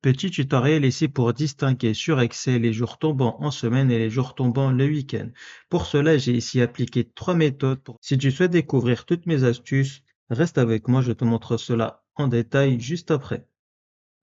Petit tutoriel ici pour distinguer sur Excel les jours tombants en semaine et les jours tombants le week-end. Pour cela, j'ai ici appliqué trois méthodes. Si tu souhaites découvrir toutes mes astuces, reste avec moi, je te montre cela en détail juste après.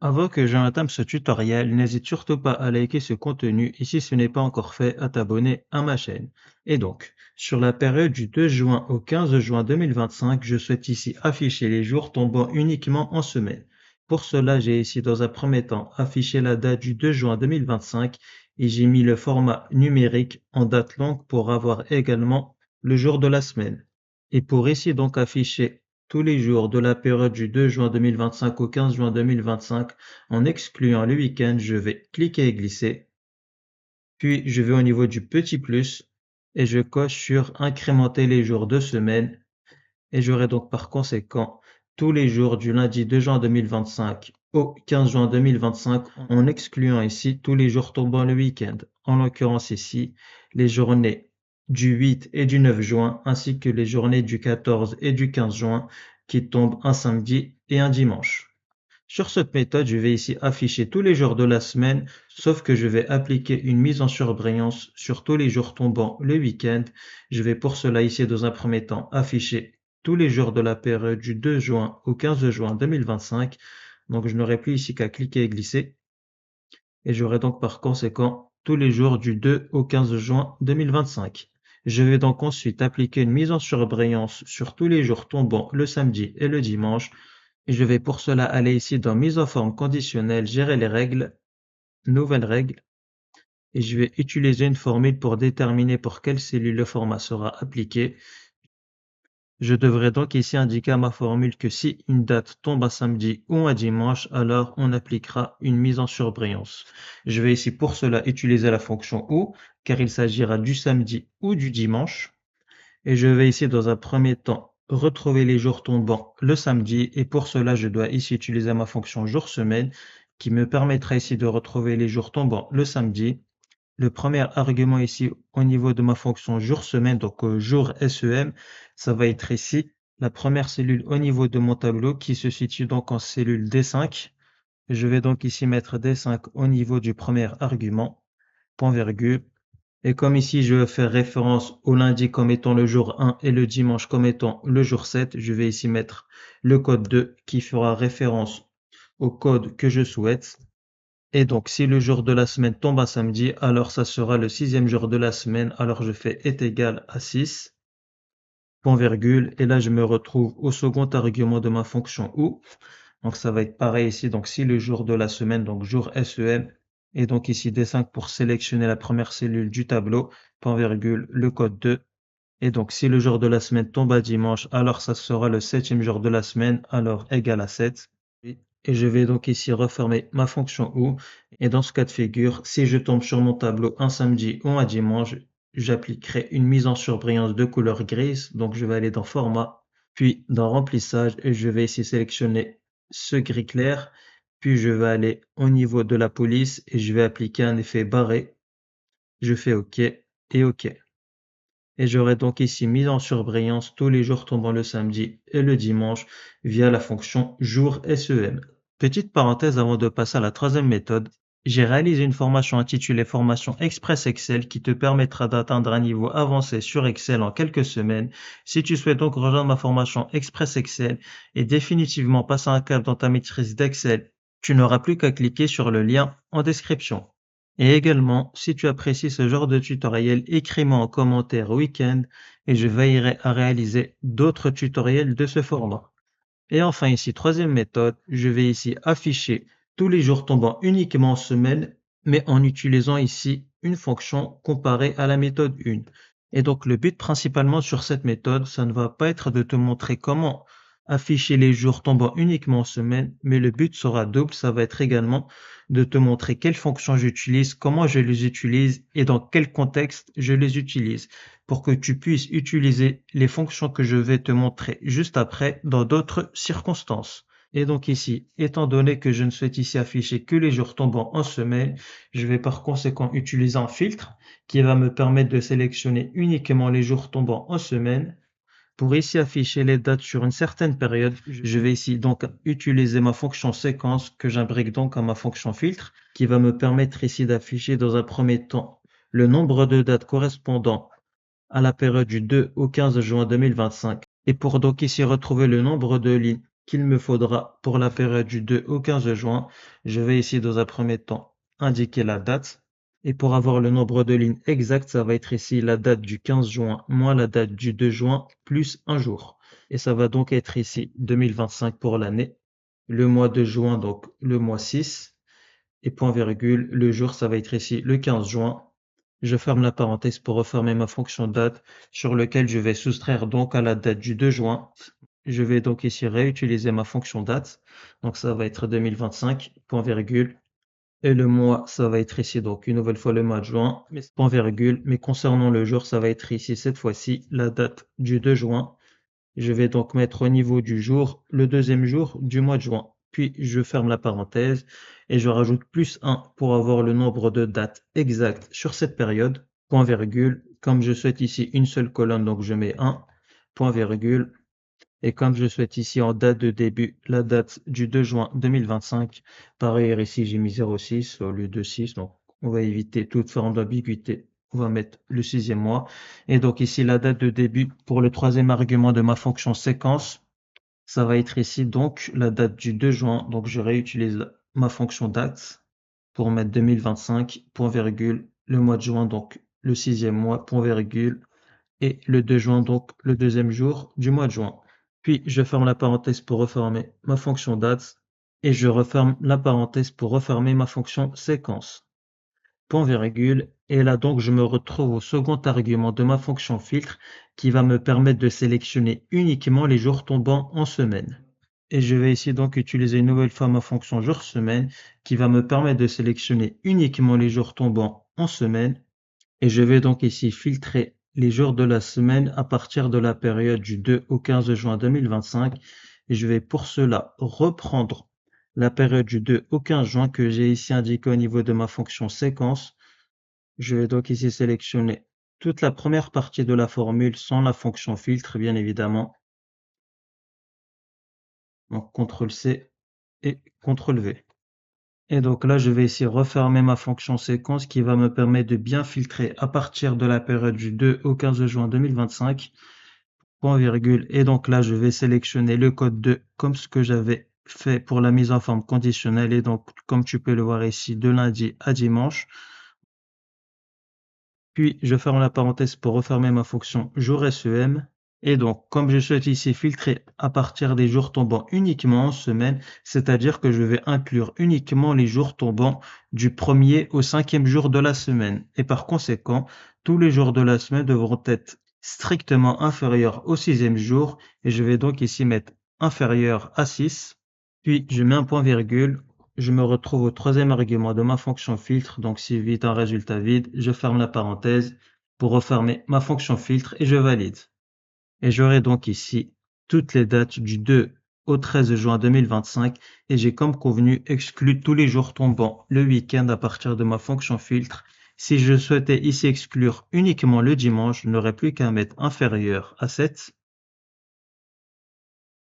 Avant que je n'entame ce tutoriel, n'hésite surtout pas à liker ce contenu et si ce n'est pas encore fait, à t'abonner à ma chaîne. Et donc, sur la période du 2 juin au 15 juin 2025, je souhaite ici afficher les jours tombant uniquement en semaine. Pour cela, j'ai ici dans un premier temps affiché la date du 2 juin 2025 et j'ai mis le format numérique en date longue pour avoir également le jour de la semaine. Et pour ici donc afficher tous les jours de la période du 2 juin 2025 au 15 juin 2025, en excluant le week-end, je vais cliquer et glisser. Puis je vais au niveau du petit plus et je coche sur incrémenter les jours de semaine et j'aurai donc par conséquent tous les jours du lundi 2 juin 2025 au 15 juin 2025 en excluant ici tous les jours tombant le week-end. En l'occurrence ici, les journées du 8 et du 9 juin ainsi que les journées du 14 et du 15 juin qui tombent un samedi et un dimanche. Sur cette méthode, je vais ici afficher tous les jours de la semaine, sauf que je vais appliquer une mise en surbrillance sur tous les jours tombant le week-end. Je vais pour cela ici dans un premier temps afficher tous les jours de la période du 2 juin au 15 juin 2025. Donc je n'aurai plus ici qu'à cliquer et glisser. Et j'aurai donc par conséquent tous les jours du 2 au 15 juin 2025. Je vais donc ensuite appliquer une mise en surbrillance sur tous les jours tombant le samedi et le dimanche. Et je vais pour cela aller ici dans mise en forme conditionnelle, gérer les règles, nouvelles règles. Et je vais utiliser une formule pour déterminer pour quelle cellule le format sera appliqué. Je devrais donc ici indiquer à ma formule que si une date tombe un samedi ou un dimanche, alors on appliquera une mise en surbrillance. Je vais ici pour cela utiliser la fonction OU, car il s'agira du samedi ou du dimanche. Et je vais ici dans un premier temps retrouver les jours tombants le samedi. Et pour cela, je dois ici utiliser ma fonction jour-semaine qui me permettra ici de retrouver les jours tombants le samedi. Le premier argument ici au niveau de ma fonction jour-semaine, donc jour SEM, ça va être ici la première cellule au niveau de mon tableau qui se situe donc en cellule D5. Je vais donc ici mettre D5 au niveau du premier argument, point virgule. Et comme ici je veux faire référence au lundi comme étant le jour 1 et le dimanche comme étant le jour 7, je vais ici mettre le code 2 qui fera référence au code que je souhaite. Et donc, si le jour de la semaine tombe un samedi, alors ça sera le sixième jour de la semaine. Alors, je fais est égal à 6, point virgule. Et là, je me retrouve au second argument de ma fonction OU. Donc, ça va être pareil ici. Donc, si le jour de la semaine, donc jour SEM, et donc ici D5 pour sélectionner la première cellule du tableau, point virgule, le code 2. Et donc, si le jour de la semaine tombe à dimanche, alors ça sera le septième jour de la semaine, alors égal à 7. Et je vais donc ici refermer ma fonction OU. Et dans ce cas de figure, si je tombe sur mon tableau un samedi ou un dimanche, j'appliquerai une mise en surbrillance de couleur grise. Donc, je vais aller dans Format, puis dans Remplissage, et je vais ici sélectionner ce gris clair. Puis, je vais aller au niveau de la police et je vais appliquer un effet barré. Je fais OK et OK. Et j'aurai donc ici mise en surbrillance tous les jours tombant le samedi et le dimanche via la fonction jour SEM. Petite parenthèse avant de passer à la troisième méthode, j'ai réalisé une formation intitulée Formation Express Excel qui te permettra d'atteindre un niveau avancé sur Excel en quelques semaines. Si tu souhaites donc rejoindre ma formation Express Excel et définitivement passer un cap dans ta maîtrise d'Excel, tu n'auras plus qu'à cliquer sur le lien en description. Et également, si tu apprécies ce genre de tutoriel, écris-moi en commentaire week-end et je veillerai à réaliser d'autres tutoriels de ce format. Et enfin ici, troisième méthode, je vais ici afficher tous les jours tombant uniquement en semaine, mais en utilisant ici une fonction comparée à la méthode 1. Et donc le but principalement sur cette méthode, ça ne va pas être de te montrer comment afficher les jours tombant uniquement en semaine, mais le but sera double, ça va être également de te montrer quelles fonctions j'utilise, comment je les utilise et dans quel contexte je les utilise pour que tu puisses utiliser les fonctions que je vais te montrer juste après dans d'autres circonstances. Et donc ici, étant donné que je ne souhaite ici afficher que les jours tombant en semaine, je vais par conséquent utiliser un filtre qui va me permettre de sélectionner uniquement les jours tombant en semaine. Pour ici afficher les dates sur une certaine période, je vais ici donc utiliser ma fonction séquence que j'imbrique donc à ma fonction filtre qui va me permettre ici d'afficher dans un premier temps le nombre de dates correspondant à la période du 2 au 15 juin 2025. Et pour donc ici retrouver le nombre de lignes qu'il me faudra pour la période du 2 au 15 juin, je vais ici dans un premier temps indiquer la date. Et pour avoir le nombre de lignes exact, ça va être ici la date du 15 juin moins la date du 2 juin plus un jour. Et ça va donc être ici 2025 pour l'année. Le mois de juin, donc le mois 6. Et point virgule, le jour, ça va être ici le 15 juin. Je ferme la parenthèse pour refermer ma fonction date sur lequel je vais soustraire donc à la date du 2 juin. Je vais donc ici réutiliser ma fonction date. Donc ça va être 2025, point virgule. Et le mois, ça va être ici donc une nouvelle fois le mois de juin, mais point virgule. Mais concernant le jour, ça va être ici cette fois-ci la date du 2 juin. Je vais donc mettre au niveau du jour le deuxième jour du mois de juin. Puis je ferme la parenthèse et je rajoute plus 1 pour avoir le nombre de dates exactes sur cette période. Point virgule. Comme je souhaite ici une seule colonne, donc je mets 1. Point virgule. Et comme je souhaite ici en date de début la date du 2 juin 2025, par ailleurs ici j'ai mis 06 au lieu de 6, donc on va éviter toute forme d'ambiguïté. On va mettre le sixième mois. Et donc ici la date de début pour le troisième argument de ma fonction séquence, ça va être ici donc la date du 2 juin. Donc je réutilise ma fonction date pour mettre 2025, point virgule, le mois de juin, donc le sixième mois, point virgule, et le 2 juin, donc le deuxième jour du mois de juin. Puis je ferme la parenthèse pour refermer ma fonction date et je referme la parenthèse pour refermer ma fonction séquence. Point virgule. Et là donc je me retrouve au second argument de ma fonction filtre qui va me permettre de sélectionner uniquement les jours tombant en semaine. Et je vais ici donc utiliser une nouvelle fois ma fonction jour-semaine qui va me permettre de sélectionner uniquement les jours tombant en semaine. Et je vais donc ici filtrer les jours de la semaine à partir de la période du 2 au 15 juin 2025. Et je vais pour cela reprendre la période du 2 au 15 juin que j'ai ici indiqué au niveau de ma fonction séquence. Je vais donc ici sélectionner toute la première partie de la formule sans la fonction filtre, bien évidemment. Donc CTRL-C et CTRL-V. Et donc là, je vais ici refermer ma fonction séquence qui va me permettre de bien filtrer à partir de la période du 2 au 15 juin 2025, point virgule. Et donc là, je vais sélectionner le code 2 comme ce que j'avais fait pour la mise en forme conditionnelle. Et donc, comme tu peux le voir ici, de lundi à dimanche. Puis, je ferme la parenthèse pour refermer ma fonction jour SEM. Et donc, comme je souhaite ici filtrer à partir des jours tombants uniquement en semaine, c'est-à-dire que je vais inclure uniquement les jours tombants du 1er au 5e jour de la semaine. Et par conséquent, tous les jours de la semaine devront être strictement inférieurs au 6e jour. Et je vais donc ici mettre inférieur à 6. Puis, je mets un point virgule. Je me retrouve au troisième argument de ma fonction filtre. Donc, si vide un résultat vide, je ferme la parenthèse pour refermer ma fonction filtre et je valide. Et j'aurai donc ici toutes les dates du 2 au 13 juin 2025 et j'ai comme convenu exclu tous les jours tombants le week-end à partir de ma fonction filtre. Si je souhaitais ici exclure uniquement le dimanche, je n'aurais plus qu'à mettre inférieur à 7.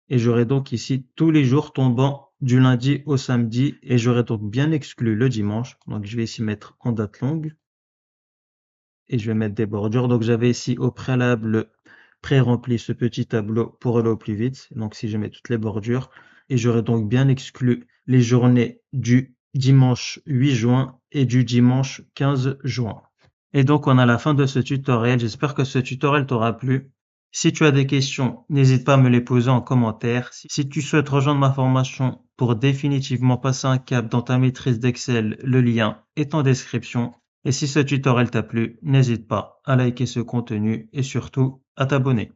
Et j'aurai donc ici tous les jours tombants du lundi au samedi et j'aurai donc bien exclu le dimanche. Donc je vais ici mettre en date longue et je vais mettre des bordures. Donc j'avais ici au préalable pré-rempli ce petit tableau pour aller au plus vite. Donc si je mets toutes les bordures et j'aurai donc bien exclu les journées du dimanche 8 juin et du dimanche 15 juin. Et donc on a la fin de ce tutoriel. J'espère que ce tutoriel t'aura plu. Si tu as des questions, n'hésite pas à me les poser en commentaire. Si tu souhaites rejoindre ma formation pour définitivement passer un cap dans ta maîtrise d'Excel, le lien est en description. Et si ce tutoriel t'a plu, n'hésite pas à liker ce contenu et surtout à t'abonner.